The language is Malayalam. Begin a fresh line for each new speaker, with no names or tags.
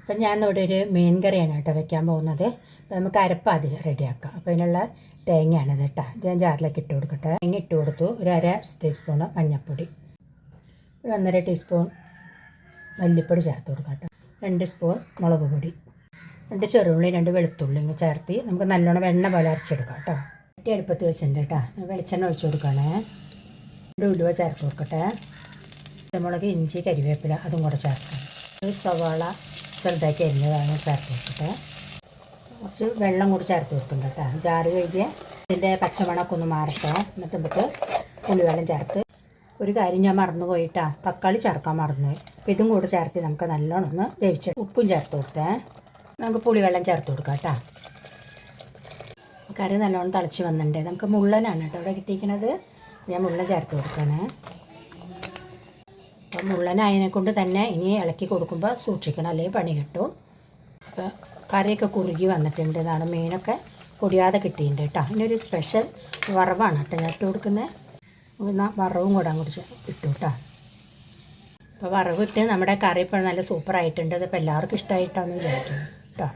അപ്പം ഞാൻ ഇവിടെ ഒരു മീൻ കറിയാണ് കേട്ടോ വെക്കാൻ പോകുന്നത്. അപ്പോൾ നമുക്ക് അരപ്പ് ആദ്യം റെഡിയാക്കാം. അപ്പോൾ അതിനുള്ള തേങ്ങയാണിത് കേട്ടോ. ഇത് ഞാൻ ജാറിലേക്ക് ഇട്ട് കൊടുക്കട്ടെ. തേങ്ങ ഇട്ട് കൊടുത്തു. ഒരു അര ടീസ്പൂണ് മഞ്ഞൾപ്പൊടി, ഒരു 1.5 ടീസ്പൂൺ മല്ലിപ്പൊടി ചേർത്ത് കൊടുക്കാം കേട്ടോ. 2 സ്പൂൺ മുളക് പൊടി, 2 ചെറുള്ളി, 2 വെളുത്തുള്ളി ഇങ്ങനെ ചേർത്ത് നമുക്ക് നല്ലോണം വെണ്ണ പോലെ അരച്ചെടുക്കാം കേട്ടോ. മറ്റേ അടുപ്പത്ത് വെച്ചിട്ടുണ്ട് കേട്ടോ. വെളിച്ചെണ്ണ ഒഴിച്ച് കൊടുക്കുകയാണേ. 2 ഉലുവ ചേർത്ത് കൊടുക്കട്ടെ. പച്ചമുളക്, ഇഞ്ചി, കരിവേപ്പില അതും കൂടെ ചേർക്കാം. ഒരു സവാള ചെറുതാക്കി അരിഞ്ഞതാണ് ചേർത്ത് കൊടുക്കട്ടെ. കുറച്ച് വെള്ളം കൂടി ചേർത്ത് കൊടുക്കുന്നുണ്ട് കേട്ടോ. ജാറ് കഴുകിയ ഇതിൻ്റെ പച്ചമണമൊക്കെ ഒന്ന് മാറട്ടെ. എന്നിട്ട് നമുക്ക് പുളിവെള്ളം ചേർത്ത്, ഒരു കാര്യം ഞാൻ മറന്നു പോയിട്ടാ, തക്കാളി ചേർക്കാൻ മറന്നുപോയി. അപ്പോൾ ഇതും കൂടെ ചേർത്ത് നമുക്ക് നല്ലോണം ഒന്ന് വേവിച്ച് ഉപ്പും ചേർത്ത് കൊടുത്തേ. നമുക്ക് പുളിവെള്ളം ചേർത്ത് കൊടുക്കാം കേട്ടോ. കറി നല്ലോണം തിളച്ച് വന്നിട്ടുണ്ട്. നമുക്ക് മുള്ളനാണ് കേട്ടോ ഇവിടെ കിട്ടിയിരിക്കുന്നത്. ഞാൻ മുള്ളൻ ചേർത്ത് കൊടുക്കണേ. അപ്പോൾ മുള്ളനായതിനെ കൊണ്ട് തന്നെ ഇനി ഇളക്കി കൊടുക്കുമ്പോൾ സൂക്ഷിക്കണം, അല്ലെങ്കിൽ പണി കിട്ടും. അപ്പോൾ കറിയൊക്കെ കുറുകി വന്നിട്ടുണ്ട്. ഇതാണ് മീനൊക്കെ പൊടിയാതെ കിട്ടിയിട്ടുണ്ട് കേട്ടോ. ഇതിനൊരു സ്പെഷ്യൽ വറവാണ് കേട്ടോ ഞാൻ ഇട്ട് കൊടുക്കുന്നത്. വറവും കൂടെ അങ്ങോട്ട് ഇട്ടു കേട്ടോ. അപ്പോൾ വറവിട്ട് നമ്മുടെ കറി ഇപ്പോൾ നല്ല സൂപ്പറായിട്ടുണ്ട്. അതിപ്പോൾ എല്ലാവർക്കും ഇഷ്ടമായിട്ടാണെന്ന് വിചാരിക്കുന്നു കേട്ടോ.